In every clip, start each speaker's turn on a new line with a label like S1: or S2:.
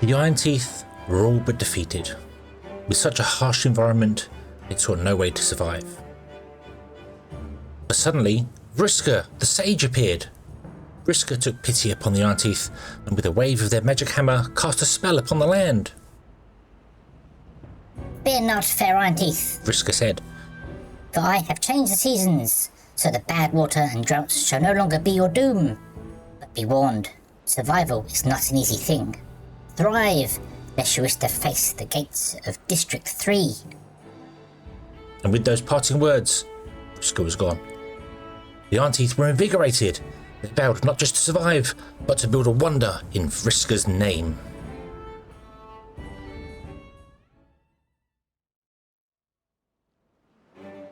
S1: The Iron Teeth were all but defeated. With such a harsh environment, they saw no way to survive. But suddenly, Vriska, the sage, appeared. Vriska took pity upon the Iron Teeth, and with a wave of their magic hammer, cast a spell upon the land.
S2: Fear not, fair Iron Teeth,
S1: Vriska said,
S2: for I have changed the seasons, so that bad water and droughts shall no longer be your doom. But be warned, survival is not an easy thing. Thrive, lest you wish to face the gates of District 3.
S1: And with those parting words, Vriska was gone. The Iron Teeth were invigorated. They vowed not just to survive, but to build a wonder in Vriska's name.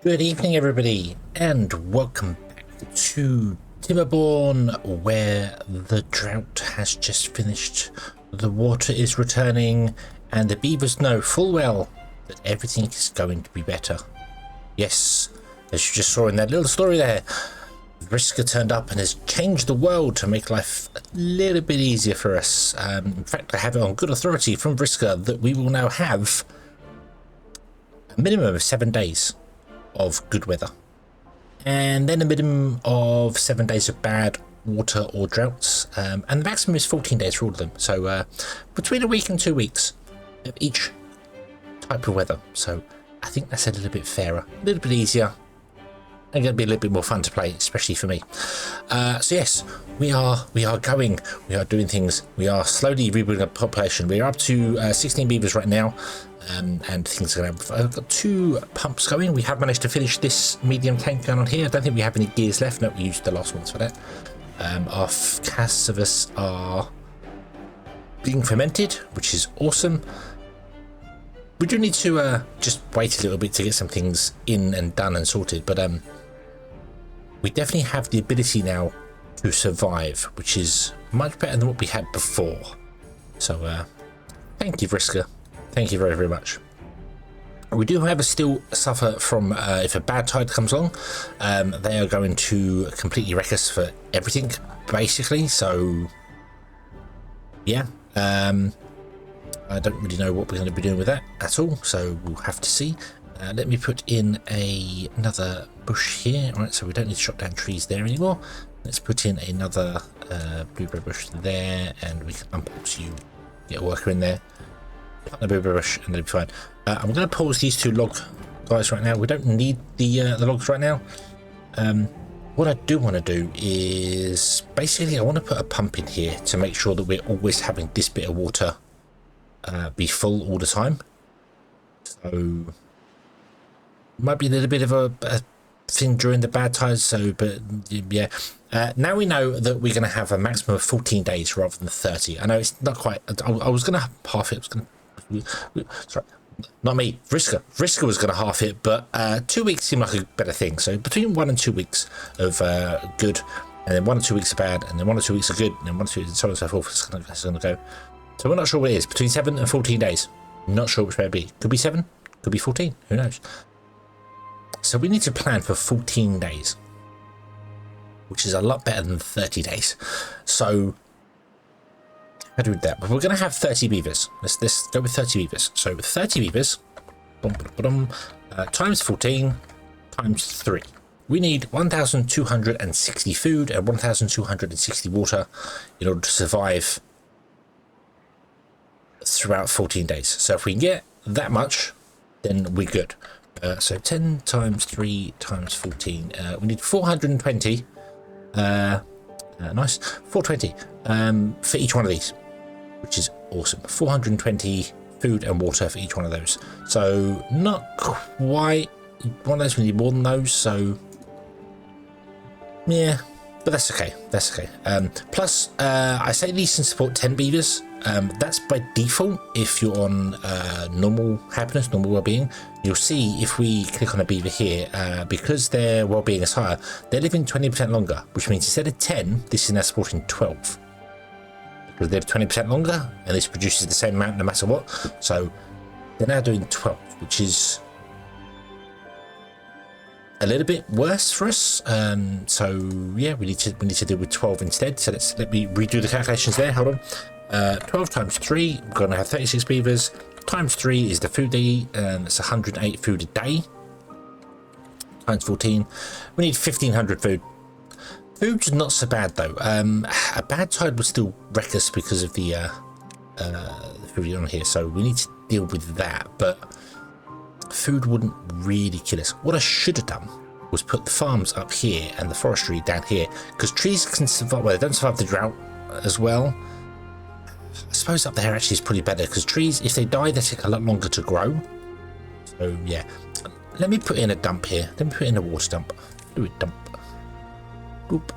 S1: Good evening, everybody, and welcome back to Timberborn, where the drought has just finished, the water is returning, and the beavers know full well that everything is going to be better. Yes, as you just saw in that little story there, Vriska turned up and has changed the world to make life a little bit easier for us. In fact, I have it on good authority from Vriska that we will now have a minimum of 7 days of good weather, and then a minimum of 7 days of bad water or droughts, and the maximum is 14 days for all of them, so between a week and 2 weeks of each type of weather. So I think that's a little bit fairer, a little bit easier, and going to be a little bit more fun to play, especially for me. So yes, we are doing things. We are slowly rebuilding a population. We are up to 16 beavers right now, and things are going to. I've got 2 pumps going. We have managed to finish this medium tank going on here. I don't think we have any gears left. No, we used the last ones for that. Our cassavas are being fermented, which is awesome. We do need to just wait a little bit to get some things in and done and sorted, but we definitely have the ability now to survive, which is much better than what we had before. So thank you, Vriska. Thank you very, very much. We do, however, still suffer from, if a bad tide comes along, they are going to completely wreck us for everything, basically. So, yeah, I don't really know what we're going to be doing with that at all, so we'll have to see. Let me put in another bush here. All right, so we don't need to chop down trees there anymore. Let's put in another blueberry bush there, and we can unpause you, get a worker in there. Plant the blueberry bush, and they'll be fine. I'm going to pause these 2 log guys right now. We don't need the logs right now. What I do want to do is basically I want to put a pump in here to make sure that we're always having this bit of water be full all the time. So might be a little bit of a thing during the bad times. So, but yeah, now we know that we're going to have a maximum of 14 days rather than 30. I know it's not quite. I was going to half it. I was going to. Sorry, not me. Vriska was going to half it, but 2 weeks seemed like a better thing. So between 1 and 2 weeks of good, and then 1 or 2 weeks of bad, and then 1 or 2 weeks of good, and then 1 or 2 weeks, so on and so forth. It's going to go. So we're not sure what it is. Between 7 and 14 days. Not sure which way it'd be. Could be 7, could be 14. Who knows? So we need to plan for 14 days, which is a lot better than 30 days. So how do we do that? But we're going to have 30 beavers. Let's go with 30 beavers. So with 30 beavers, times 14 times 3. We need 1,260 food and 1,260 water in order to survive throughout 14 days. So if we can get that much, then we're good. So 10 times 3 times 14. We need 420. Nice. 420 for each one of these, which is awesome. 420 food and water for each one of those. So not quite one of those. We need more than those. So yeah, but that's okay. That's okay. Plus, I say these can support 10 beavers. That's by default. If you're on normal happiness, normal well-being, you'll see if we click on a beaver here, because their well-being is higher, they're living 20% longer, which means instead of 10, this is now supporting 12. Because they live 20% longer, and this produces the same amount no matter what. So they're now doing 12, which is a little bit worse for us. So yeah, we need to deal with 12 instead. So let me redo the calculations there. Hold on. 12 times 3, we're going to have 36 beavers. Times 3 is the food they eat, and it's 108 food a day. Times 14, we need 1500 food. Food's not so bad though. A bad tide would still wreck us because of the food on here, so we need to deal with that, but food wouldn't really kill us. What I should have done was put the farms up here and the forestry down here, because trees can survive, well, they don't survive the drought as well. I suppose up there actually is pretty better, because trees, if they die, they take a lot longer to grow. So yeah, let me put in a dump here. Let me put in a water dump. Fluid dump. Boop.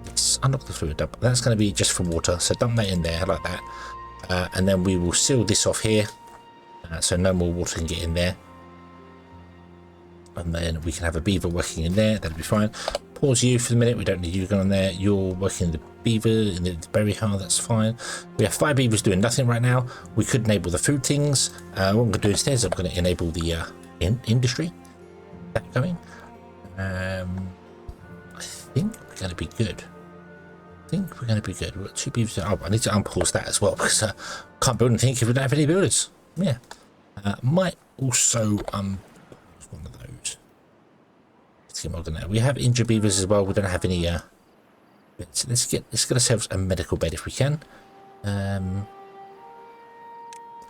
S1: Let's unlock the fluid dump. That's going to be just for water, so dump that in there like that. And then we will seal this off here, so no more water can get in there. And then we can have a beaver working in there. That'll be fine. Pause you for the minute. We don't need you going on there. You're working the beaver in the berry hull. That's fine. We have 5 beavers doing nothing right now. We could enable the food things. What I'm going to do instead is I'm going to enable the industry. That going. I think we're going to be good. We've got 2 beavers. Oh, I need to unpause that as well, because can't build anything if we don't have any builders. Yeah. Might also one of those. Let's get more than that. We have injured beavers as well. We don't have any bits. Let's get ourselves a medical bed if we can.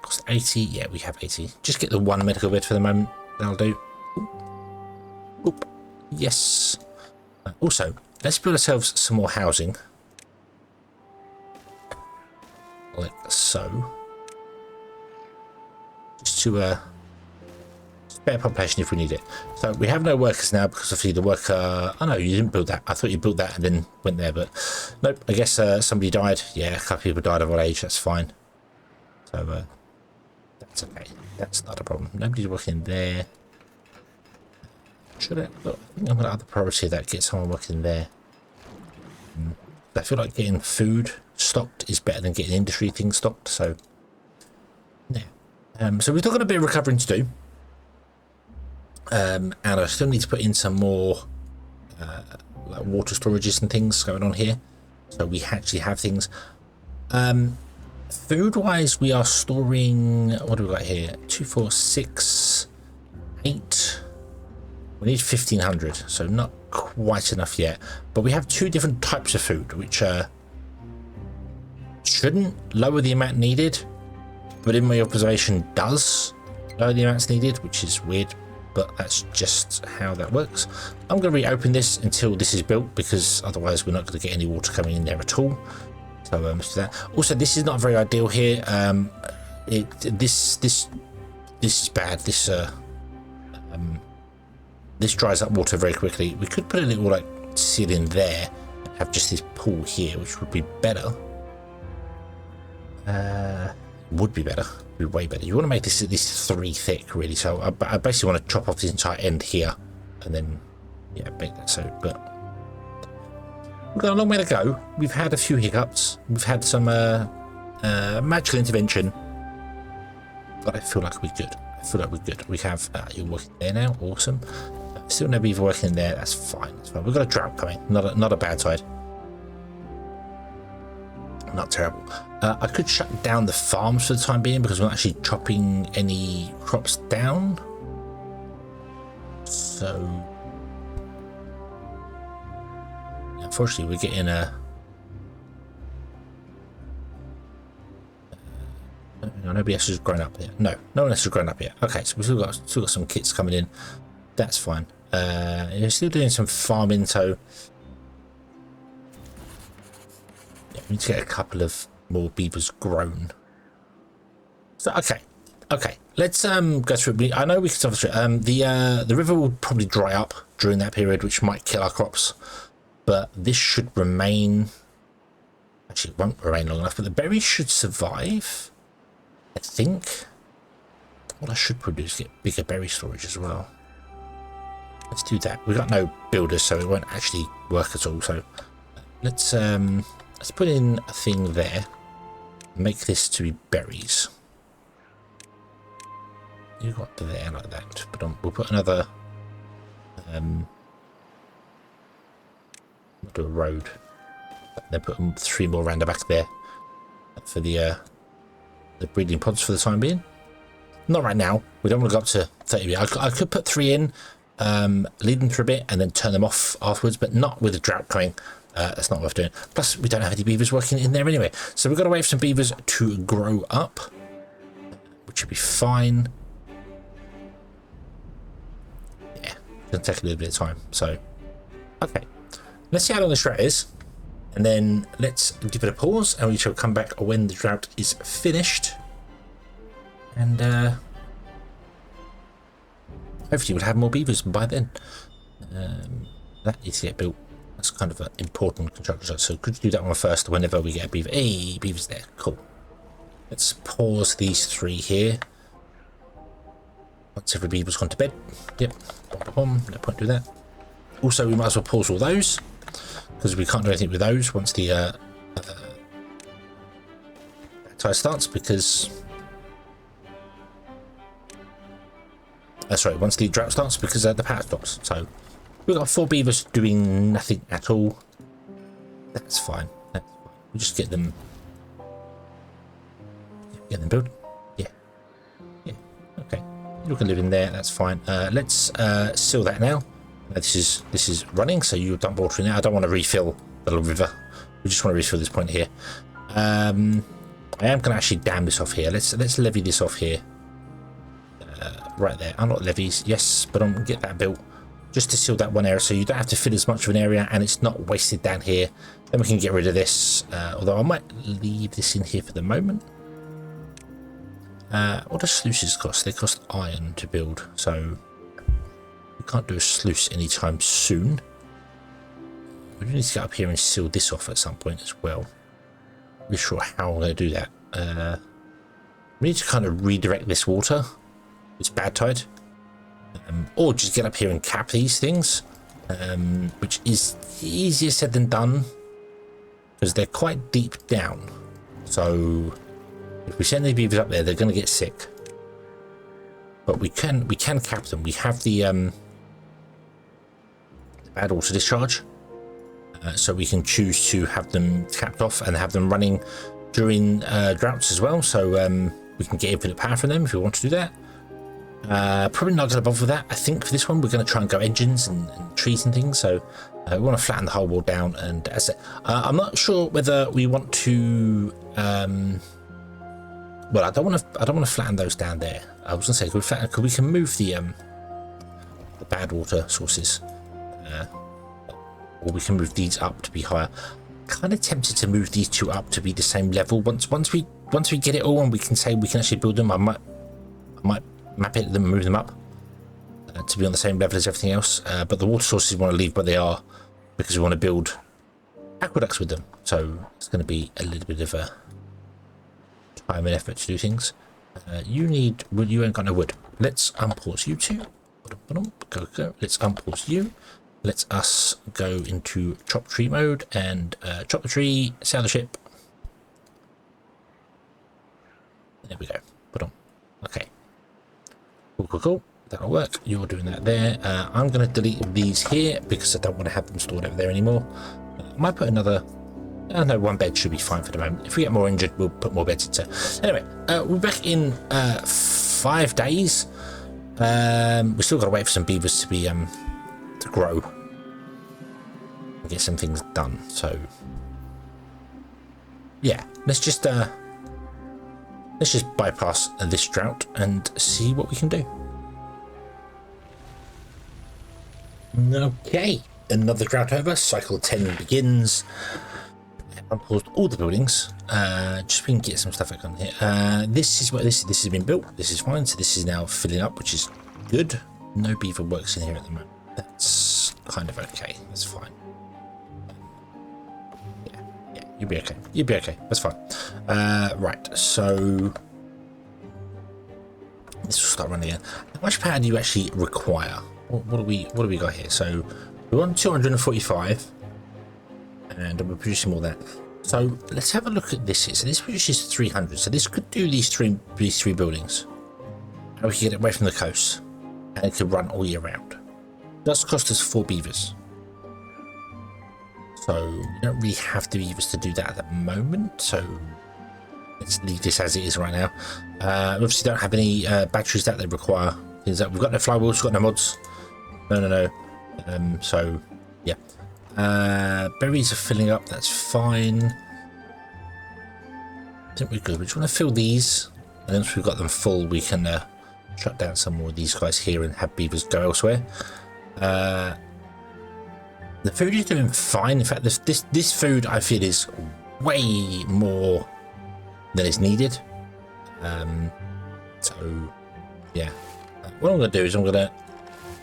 S1: Cost 80. Yeah, we have 80. Just get the 1 medical bed for the moment. That'll do. Oop. Yes. Also, let's build ourselves some more housing. Like so. Just to spare population if we need it. So we have no workers now because obviously the worker. Oh no, you didn't build that. I thought you built that and then went there, but nope. I guess somebody died. Yeah, a couple of people died of old age. That's fine. So that's okay. That's not a problem. Nobody's working there. Should I? Look, I think I'm going to other priority that get someone working there. I feel like getting food stocked is better than getting industry things stocked. So yeah. So we've still got a bit of recovering to do. And I still need to put in some more like water storages and things going on here, so we actually have things. Food wise, we are storing, what do we got here? 2, 4, 6, 8. We need 1500, so not quite enough yet, but we have 2 different types of food, which shouldn't lower the amount needed, but in my observation does lower the amounts needed, which is weird. But that's just how that works. I'm going to reopen this until this is built, because otherwise we're not going to get any water coming in there at all. So let's do that. Also, this is not very ideal here. This is bad. This dries up water very quickly. We could put a little like seal in there, have just this pool here, which would be better. Would be better. Be way better. You want to make this at least 3 thick, really. So I basically want to chop off this entire end here, and then yeah, make that so. But we've got a long way to go. We've had a few hiccups. We've had some magical intervention, but I feel like we're good. We have you're working there now. Awesome. Still no beaver working there. That's fine. That's fine. We've got a drought coming. Not a bad side. Not terrible. I could shut down the farms for the time being because we're not actually chopping any crops down. So unfortunately we're getting nobody else has grown up yet. No one else has grown up yet. Okay, so we've still got some kits coming in. That's fine. You're still doing some farming, so yeah, we need to get a couple of more beavers grown. So okay, let's go through it. I know we can suffer through it. The river will probably dry up during that period, which might kill our crops, but this should remain. Actually, it won't remain long enough, but the berries should survive, I think. What I should probably do is get bigger berry storage as well. Let's do that. We've got no builders, so it won't actually work at all. So let's put in a thing there. Make this to be berries. You got there like that. But we'll put another. We'll do a road. Then put 3 more around the back there. for the breeding pods for the time being. Not right now. We don't want to go up to 30. I could put 3 in, leave them for a bit, and then turn them off afterwards, but not with a drought coming. That's not worth doing. Plus, we don't have any beavers working in there anyway. So we've got to wait for some beavers to grow up, which should be fine. Yeah, it's going to take a little bit of time. So, okay. Let's see how long this drought is. And then let's give it a pause, and we shall come back when the drought is finished. And hopefully we'll have more beavers by then. That needs to get built. That's kind of an important construction. So could you do that one first whenever we get a beaver? Hey, beaver's there. Cool. Let's pause these 3 here. Once every beaver's gone to bed. Yep. No point do that. Also, we might as well pause all those, because we can't do anything with those once the tide starts, because sorry, once the drought starts, because the power stops. So we've got 4 beavers doing nothing at all. That's fine. That's fine. We'll just get them built. Yeah. Okay. You can live in there. That's fine. Let's seal that now. This is running, so you dump water in there. I don't want to refill the little river. We just want to refill this point here. I am going to actually dam this off here. Let's levy this off here. Right there. Unlock levies, yes, but I'm going to get that built just to seal that one area, so you don't have to fill as much of an area, and it's not wasted down here. Then we can get rid of this. Although I might leave this in here for the moment. What do sluices cost? They cost iron to build, so we can't do a sluice anytime soon. We do need to get up here and seal this off at some point as well. I'm not sure how I'm going to do that. We need to kind of redirect this water. It's bad tide. Or just get up here and cap these things, which is easier said than done, because they're quite deep down. So if we send the beavers up there, they're going to get sick. But we can cap them. We have the bad water discharge, so we can choose to have them capped off and have them running during droughts as well. So we can get infinite power from them if we want to do that. Probably not going to bother with that. I think for this one we're going to try and go engines and trees and things. So we want to flatten the whole wall down. And as I'm not sure whether we want to. Well, I don't want to flatten those down there. I was going to say, we can move the bad water sources, or we can move these up to be higher. Kind of tempted to move these 2 up to be the same level. Once we get it all and we can say we can actually build them, I might map it, then move them up to be on the same level as everything else. But the water sources we want to leave where they are, because we want to build aqueducts with them. So it's going to be a little bit of a time and effort to do things. You ain't got no wood. Let's unpause you 2. Go. Let's unpause you. Let us go into chop tree mode and chop the tree, sail the ship. There we go. Okay. Cool. That'll work. You're doing that there. I'm going to delete these here because I don't want to have them stored over there anymore. I might put another. No, 1 bed should be fine for the moment. If we get more injured, we'll put more beds into. Anyway, we're back in 5 days. We still got to wait for some beavers to be to grow and get some things done. So yeah, let's just bypass this drought and see what we can do. Okay, another drought over. Cycle 10 begins. Unpaused all the buildings. Just so we can get some stuff back on here. This is where this has been built. This is fine. So this is now filling up, which is good. No beaver works in here at the moment. That's kind of okay. That's fine. Yeah, you'll be okay. You'll be okay. That's fine. Right. So this will start running again. How much power do you actually require? What do we got here? So we're on 245. And we're producing more than that. So let's have a look at this here. So this produces 300. So this could do these three buildings. And we can get it away from the coast. And it could run all year round. It does cost us 4 beavers. So we don't really have the beavers to do that at the moment. So let's leave this as it is right now. We obviously don't have any batteries that they require. We've got no flywheels, we've got no mods. No. So yeah, berries are filling up. That's fine. I think we're good. We just want to fill these, and once we've got them full, we can shut down some more of these guys here and have beavers go elsewhere. The food is doing fine. In fact, this food I feel is way more than is needed. So yeah, what I'm going to do is I'm going to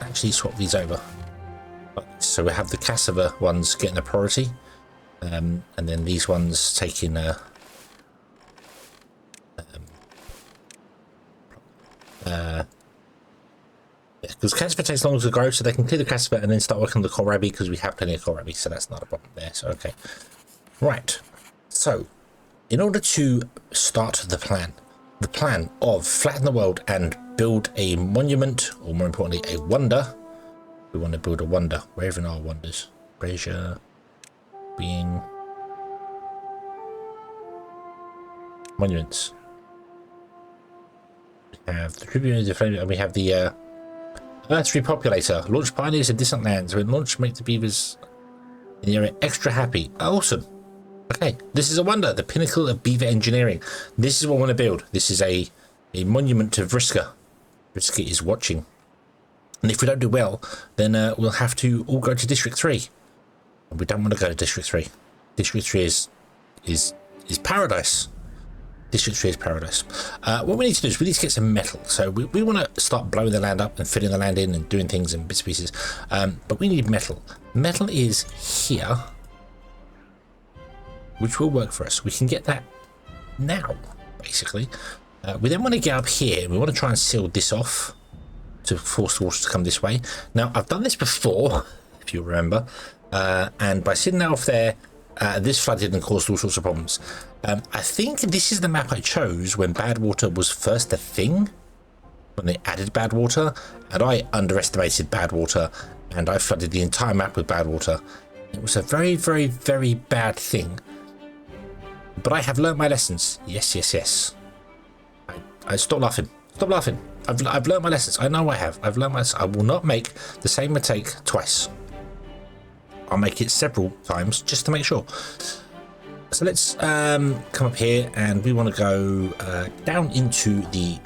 S1: actually swap these over. So we have the cassava ones getting a priority, and then these ones taking because cassava takes longer to grow, so they can clear the cassava and then start working on the kohlrabi, because we have plenty of kohlrabi, so that's not a problem there. So okay, right. So in order to start the plan of flatten the world and build a monument, or more importantly a wonder, we want to build a wonder. Where even are wonders? Brazier, being monuments. We have the Tribune, and we have the Earth's Repopulator. Launch pioneers in distant lands. When launched, make the beavers in the area extra happy. Awesome. Okay, this is a wonder. The pinnacle of beaver engineering. This is what I want to build. This is a monument to Vriska. Vriska is watching. And if we don't do well, then we'll have to all go to District 3. And we don't want to go to District 3. District 3 is paradise. District 3 is paradise. What we need to do is we need to get some metal. So we want to start blowing the land up and filling the land in and doing things in bits and pieces. But we need metal. Metal is here, which will work for us. We can get that now, basically. We then want to get up here. We want to try and seal this off to force the water to come this way. Now, I've done this before, if you remember, and by sitting that off there, this flooded and caused all sorts of problems. I think this is the map I chose when bad water was first a thing, when they added bad water, and I underestimated bad water, and I flooded the entire map with bad water. It was a very, very, very bad thing. But I have learned my lessons. Yes. I stop laughing. Stop laughing. I've learned my lessons. I know I have. I've learned my lessons. I will not make the same mistake twice. I'll make it several times just to make sure. So let's come up here, and we want to go down into the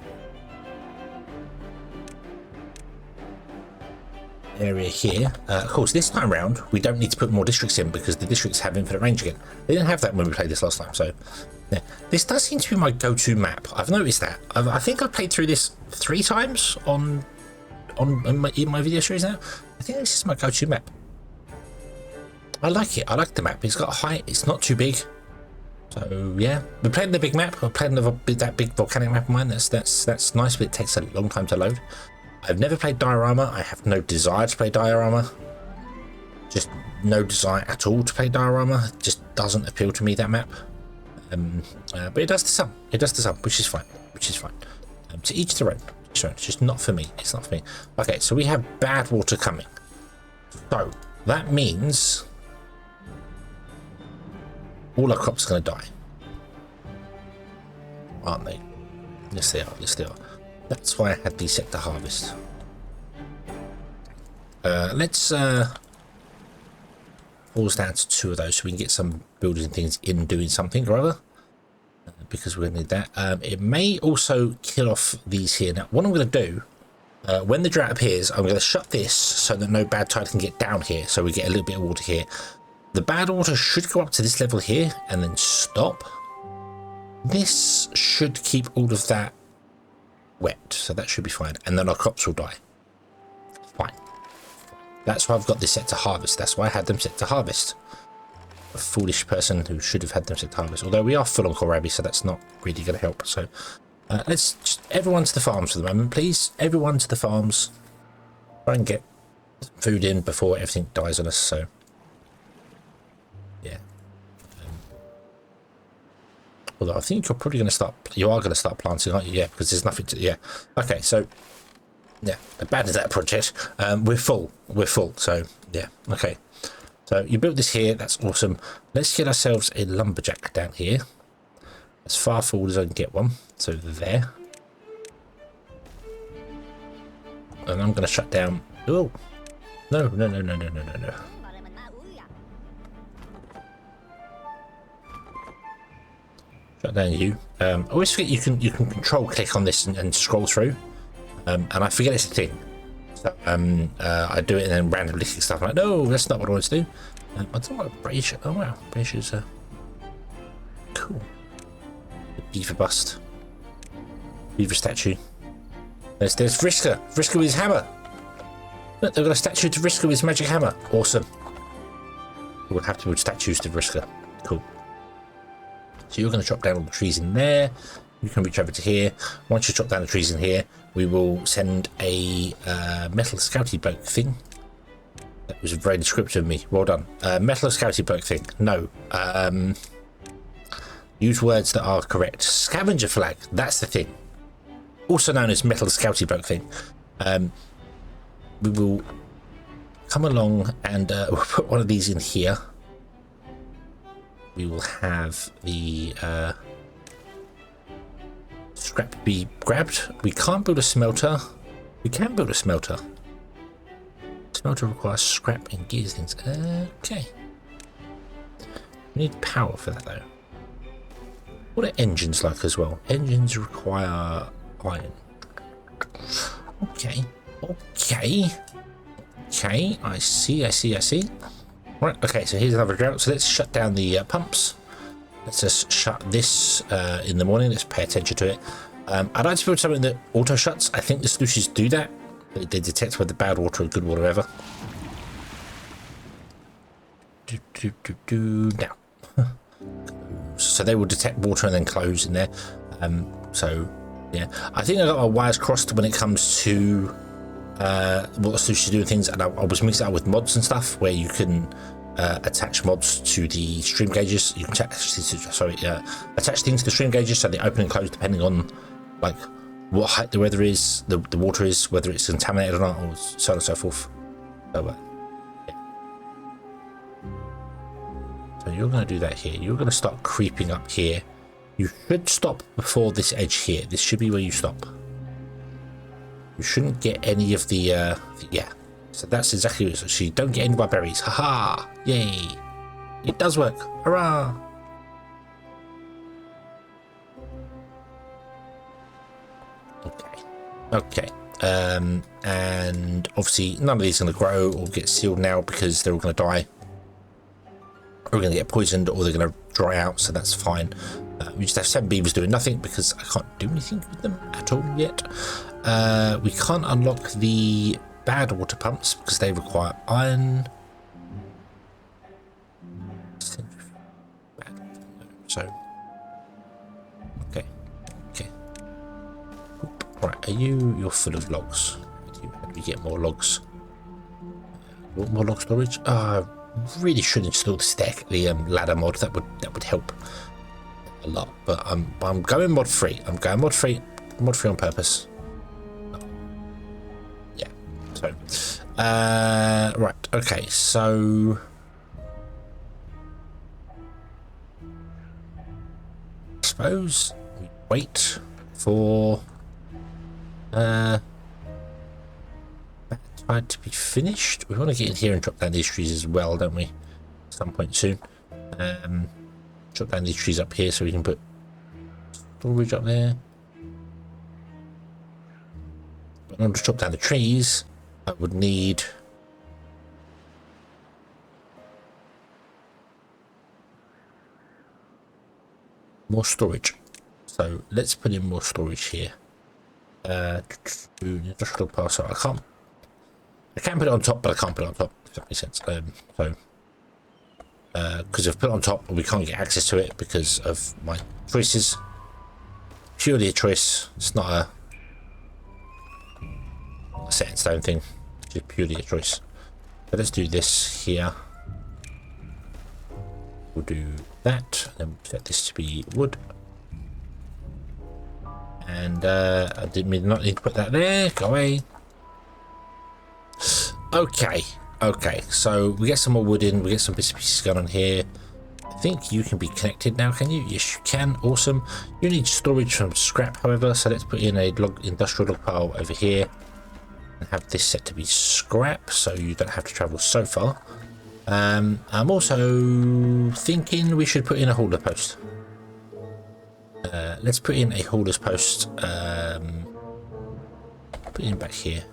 S1: area here. Of course, this time round we don't need to put more districts in because the districts have infinite range again. They didn't have that when we played this last time, so yeah. This does seem to be my go-to map. I've noticed that. I think I've played through this 3 times in my video series now. I think this is my go-to map. I like it. I like the map. It's got height. It's not too big. So yeah, we're playing the big map. We're playing that big volcanic map of mine. That's nice, but it takes a long time to load. I've never played diorama. I have no desire to play diorama. Just no desire at all to play diorama. It just doesn't appeal to me, that map. But it does to some. It does to some, which is fine. To each their own. It's just not for me. It's not for me. Okay, so we have bad water coming. So that means all our crops are going to die, aren't they? Yes, they are. Yes, they are. That's why I had these set to harvest. Let's pause down to 2 of those so we can get some building things in doing something or other, because we're going to need that. It may also kill off these here. Now, what I'm going to do, when the drought appears, I'm going to shut this so that no bad tide can get down here, so we get a little bit of water here. The bad water should go up to this level here and then stop. This should keep all of that wet, so that should be fine, and then our crops will die. Fine. That's why I've got this set to harvest. That's why I had them set to harvest. A foolish person who should have had them set to harvest. Although we are full on kohlrabi, so that's not really going to help. So let's just everyone to the farms for the moment, please. Everyone to the farms. Try and get food in before everything dies on us. So yeah. Although I think you're probably going to start. You are going to start planting, aren't you? Yeah, because there's nothing to. Yeah. Okay, so yeah, abandon that project. We're full. We're full. So yeah. Okay. So you built this here. That's awesome. Let's get ourselves a lumberjack down here. as far forward as I can get one. So there. And I'm going to shut down. Oh, no. Shut down you. I always forget you can control click on this and scroll through. And I forget it's a thing. So I do it and then randomly click stuff. I'm like, no, that's not what I want to do. I don't want a brazier. Oh wow, brazier's cool. The beaver bust. Beaver statue. There's Vriska. Vriska with his hammer. Look, they've got a statue to Vriska with his magic hammer. Awesome. We'll have to build statues to Vriska. Cool. So you're going to chop down all the trees in there. You can reach over to here. Once you chop down the trees in here, we will send a metal scouty bloke thing. That was very descriptive of me. Well done. Metal scouty bloke thing. No. Use words that are correct. Scavenger flag. That's the thing. Also known as metal scouty bloke thing. We will come along and we'll put one of these in here. We will have the scrap be grabbed. We can't build a smelter. We can build a smelter. Smelter requires scrap and gears things. Okay. We need power for that though. What are engines like as well? Engines require iron. Okay. I see. Right, okay, so here's another drought. So let's shut down the pumps. Let's just shut this in the morning. Let's pay attention to it. I'd like to build something that auto shuts. I think the sluices do that. They detect whether bad water or good water ever. Now. So they will detect water and then close in there. So yeah, I think I got my wires crossed when it comes to what the sluices do and things, and I was mixing it up with mods and stuff where you can attach mods to the stream gauges. You can attach things to the stream gauges so they open and close depending on like what height the weather is, the water is, whether it's contaminated or not, or so on and so forth. So yeah. So you're going to do that here. You're going to start creeping up here. You should stop before this edge here. This should be where you stop. You shouldn't get any of the yeah. So that's exactly what it is. So you don't get any of my berries. Haha! Yay! It does work. Hurrah! Okay. And obviously none of these are going to grow or get sealed now because they're all going to die. Or going to get poisoned, or they're going to dry out. So that's fine. We just have 7 beavers doing nothing because I can't do anything with them at all yet. We can't unlock the bad water pumps because they require iron. So, okay. Right, you're full of logs. How do we get more logs? Want more log storage? I really should install the ladder mod. That would help a lot. But I'm going mod free. I'm going mod free on purpose. Yeah. So, right. Okay. So, I suppose we wait for that tide to be finished. We want to get in here and drop down these trees as well, don't we? At some point soon. Drop down these trees up here so we can put storage up there. But in order to chop down the trees, I would need more storage. So let's put in more storage here. Industrial parcel. I can put it on top, but I can't put it on top, if that makes sense. Because if I put it on top, we can't get access to it because of my choices. Purely a choice. It's not a set in stone thing. It's just purely a choice. So let's do this here. We'll do that, and then we'll set this to be wood. And I didn't mean not need to put that there. Go away. Okay, so we get some more wood in. We get some bits and pieces going on here. think you can be connected now, can you? Yes, you can. Awesome. You need storage from scrap, however, so let's put in a industrial log pile over here and have this set to be scrap, so you don't have to travel so far. I'm also thinking we should put in a hauler post. Let's put in a hauler's post. Put it in back here.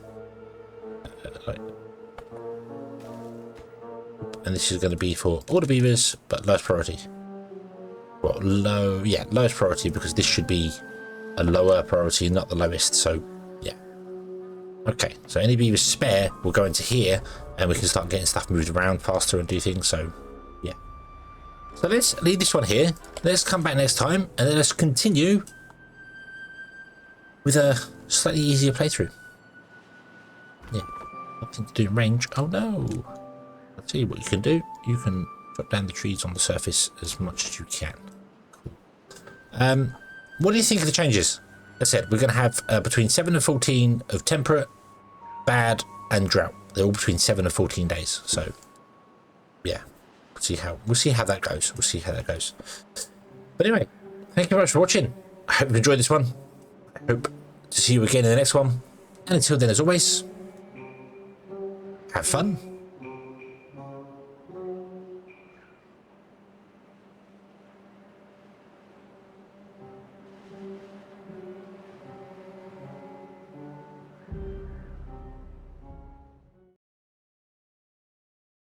S1: And this is going to be for all the beavers, but lowest priority. Well, lowest priority, because this should be a lower priority, not the lowest. So, yeah. Okay, so any beavers spare will go into here, and we can start getting stuff moved around faster and do things. So, yeah. So let's leave this one here. Let's come back next time, and then let's continue with a slightly easier playthrough. Yeah, nothing to do in range. Oh no! I'll tell you what you can do. You can drop down the trees on the surface as much as you can. Cool. What do you think of the changes? As I said, we're going to have between 7 and 14 of temperate, bad, and drought. They're all between 7 and 14 days. So, yeah, we'll see how that goes. We'll see how that goes. But anyway, thank you very much for watching. I hope you enjoyed this one. I hope to see you again in the next one. And until then, as always, have fun.